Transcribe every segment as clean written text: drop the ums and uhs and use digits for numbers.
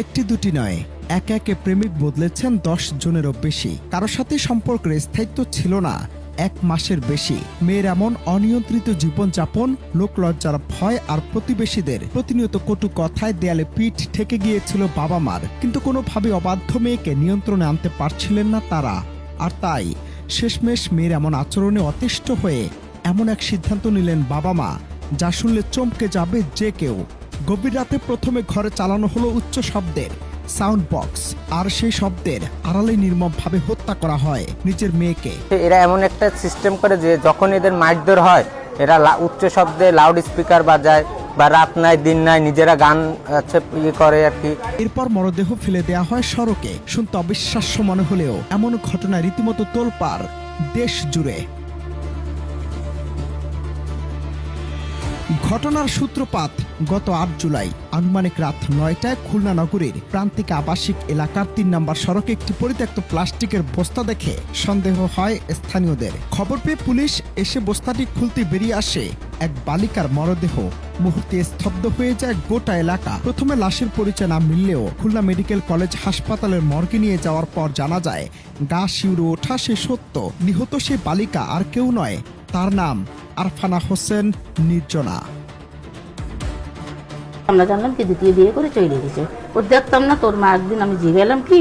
একটি দুটি নয়, একে একে প্রেমিক বদলেছেন 10 জনেরও বেশি। কারো সাথে সম্পর্কের স্থায়িত্ব ছিল না 1 মাসের বেশি। মেয়ের এমন অনিয়ন্ত্রিত জীবনযাপন, লোকলজ্জার ভয় আর প্রতিবেশীদের প্রতিনিয়ত কটু কথায় দেয়ালে পিঠ ঠেকে গিয়েছিল বাবা মার। কিন্তু কোনোভাবে অবাধ্য মেয়েকে নিয়ন্ত্রণে আনতে পারছিলেন না তারা। আর তাই শেষমেশ মেয়ের এমন আচরণে অতিষ্ঠ হয়ে এমন এক সিদ্ধান্ত নিলেন বাবা মা, যা শুনলে চমকে যাবে যে কেউ। গভীর রাতে প্রথমে ঘরে চালানো হলো উচ্চ শব্দের সাউন্ড বক্স, আর সেই শব্দের আড়ালে নির্মমভাবে হত্যা করা হয় নিজের মেয়েকে। এরা এমন একটা সিস্টেম করে যে যখন এদের মারধর হয়, এরা উচ্চ শব্দে লাউড স্পিকার বাজায় বা রাত নাই দিন নাই নিজেরা গান করে আর কি। এরপর মরদেহ ফেলে দেয়া হয় সড়কে। শুনতে অবিশ্বাস্য মনে হলেও এমন ঘটনা রীতিমতো তোলপাড় দেশ জুড়ে। ঘটনার সূত্রপাত গত 8 জুলাই আনুমানিক রাত 9টায় খুলনা নগরীর প্রান্তিক আবাসিক এলাকার 3 নম্বর সড়কে একটি পরিত্যক্ত প্লাস্টিকের বস্তা দেখে সন্দেহ হয় স্থানীয়দের। খবর পেয়ে পুলিশ এসে বস্তাটি খুলতে বেরিয়ে আসে এক বালিকার মরদেহ। মুহূর্তে স্তব্ধ হয়ে যায় গোটা এলাকা। প্রথমে লাশের পরিচয় না মিললেও খুলনা মেডিকেল কলেজ হাসপাতালের মর্গে নিয়ে যাওয়ার পর জানা যায়, গা শিউরে ওঠা সে সত্য। নিহত সে বালিকা আর কেউ নয়, তার নাম আরফানা হোসেন নির্জনা। আমরা জানলাম কি দ্বিতীয় বিয়ে করে চলে গেছে। ওর দেখতাম না, তোর মা একদিন আমি জিজ্ঞালাম কি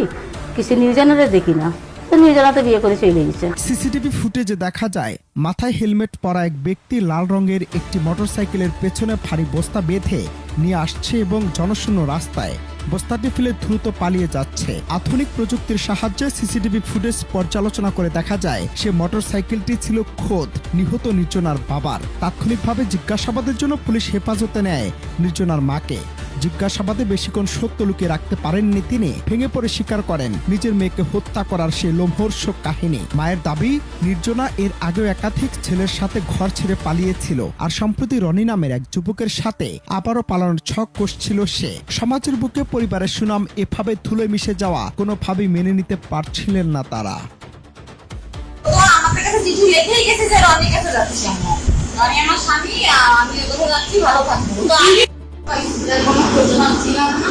কিছু নির্জনারে দেখি না, তো নির্জনাতে বিয়ে করে চলে গেছে। সিসিটিভি ফুটেজে দেখা যায় মাথায় হেলমেট পরা এক ব্যক্তি লাল রঙের একটি মোটরসাইকেলের পেছনে ভারী বস্তা বেঁধে নিয়ে আসছে এবং জনশূন্য রাস্তায় বস্তাটি ফেলে দ্রুত পালিয়ে যাচ্ছে। আধুনিক প্রযুক্তির সাহায্যে সিসিটিভি ফুটেজ পর্যালোচনা করে দেখা যায় সে মোটরসাইকেলটি ছিল খোদ নিহত নির্জনার বাবার। তাৎক্ষণিকভাবে জিজ্ঞাসাবাদের জন্য পুলিশ হেফাজতে নেয় নির্জনার মাকে। জিজ্ঞাসাবাদে বেশিক্ষণ সত্য লুকিয়ে রাখতে পারেননি তিনি। ভেঙে পড়ে স্বীকার করেন নিজের মেয়েকে হত্যা করার সে লোমহর্ষক কাহিনী। মায়ের দাবি, নির্জনা এর আগেও একাধিক ছেলের সাথে ঘর ছেড়ে পালিয়েছিল, আর সম্প্রতি রনি নামের এক যুবকের সাথে আবারও পালানোর ছক কষছিল সে। সমাজের বুকে পরিবারের সুনাম এভাবে ধুলো মিশে যাওয়া কোনোভাবেই মেনে নিতে পারছিলেন না তারা। আমাদের কাছে চিঠি লিখেই গেছে যে রনির কাছে যাচ্ছি আমরা। রনি আমার স্বামী, আমি ওখানে যাচ্ছি, ভালো থাকবো। তো আমি কোনো ঘটনা ছিল না।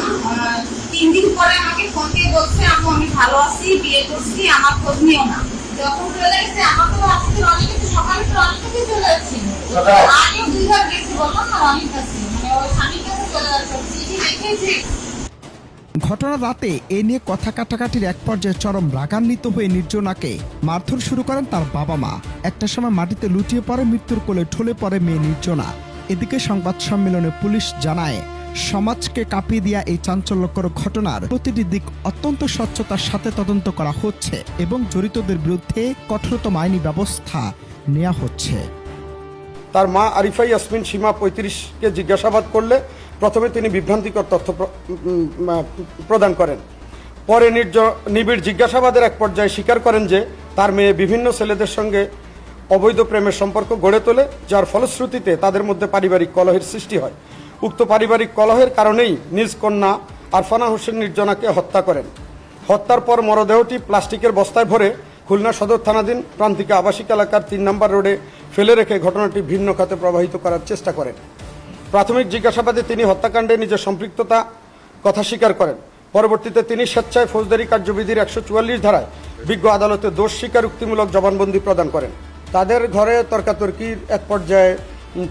3 দিন পরে আমাকে ফোন দিয়ে বলছে, আম্মু আমি ভালো আছি, বিয়ে করছি, আমার খোঁজ নিও না। যখন চলে গেছে আমার তো আজকে রনির কাছে সকালে তো রনির কাছে চলে যাচ্ছি। আগে 2 বার গেছি, বললাম না রনির কাছে, মানে ওর স্বামীর কাছে চলে যাচ্ছে, চিঠি লিখেছি। ঘটনার রাতে এ নিয়ে কথা কাটাকাটির এক পর্যায়ে চরম রাগান্বিত হয়ে নির্জনাকে মারধর শুরু করেন তার বাবা মা। একটা সময় মাটিতে লুটিয়ে পড়ে, মৃত্যুর কোলে ঢলে পড়ে মেয়ে নির্জনা। এদিকে সংবাদ সম্মেলনে পুলিশ জানায়, সমাজকে কাঁপিয়ে দেয়া এই চাঞ্চল্যকর ঘটনার প্রতিটি দিক অত্যন্ত স্বচ্ছতার সাথে তদন্ত করা হচ্ছে এবং জড়িতদের বিরুদ্ধে কঠোরতম আইনি ব্যবস্থা নেওয়া হচ্ছে। তার মা আরিফা ইয়াসমিন সীমা 35কে জিজ্ঞাসাবাদ করলে প্রথমে তিনি বিভ্রান্তিকর তথ্য প্রদান করেন। পরে নিবিড় জিজ্ঞাসাবাদের এক পর্যায়ে স্বীকার করেন যে তার মেয়ে বিভিন্ন ছেলেদের সঙ্গে অবৈধ প্রেমের সম্পর্ক গড়ে তোলে, যার ফলশ্রুতিতে তাদের মধ্যে পারিবারিক কলহের সৃষ্টি হয়। উক্ত পারিবারিক কলহের কারণেই নিজ কন্যা আরফানা হোসেন নির্জনাকে হত্যা করেন। হত্যার পর মরদেহটি প্লাস্টিকের বস্তায় ভরে খুলনা সদর থানাধীন প্রান্তিক আবাসিক এলাকার 3 নম্বর রোডে ফেলে রেখে ঘটনাটি ভিন্ন খাতে প্রবাহিত করার চেষ্টা করেন। প্রাথমিক জিজ্ঞাসাবাদে তিনি হত্যাকাণ্ডে নিজের সম্পৃক্ততা কথা স্বীকার করেন। পরবর্তীতে তিনি স্বেচ্ছায় ফৌজদারি কার্যবিধির 144 ধারায় বিজ্ঞ আদালতে দোষ স্বীকারোক্তিমূলক জবানবন্দি প্রদান করেন। তাদের ঘরে তর্কাতর্কির এক পর্যায়ে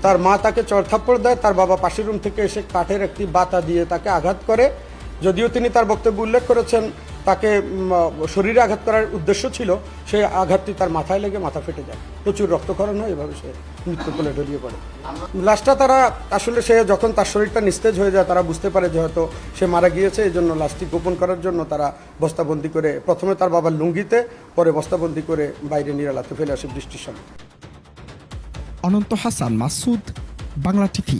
তার মা তাকে চড়থাপ্পড় দেয়। তার বাবা পাশের রুম থেকে এসে কাঠের একটি বাতা দিয়ে তাকে আঘাত করে। যদিও তিনি তার বক্তব্যে উল্লেখ করেছেন তাকে শরীরে আঘাত করার উদ্দেশ্য ছিল, সেই আঘাতটি তার মাথায় লেগে মাথা ফেটে যায়, প্রচুর রক্তক্ষরণ হয়, এভাবে সে মৃত্যু কোলে ঢলিয়ে পড়ে। লাশটা তারা আসলে সে যখন তার শরীরটা নিস্তেজ হয়ে যায়, তারা বুঝতে পারে যে হয়তো সে মারা গিয়েছে। এই জন্য লাশটি গোপন করার জন্য তারা বস্তাবন্দি করে, প্রথমে তার বাবার লুঙ্গিতে, পরে বস্তাবন্দি করে বাইরে নিরালাতে ফেলে আসে বৃষ্টির সময়। অনন্ত হাসান মাসুদ, বাংলা টিভি।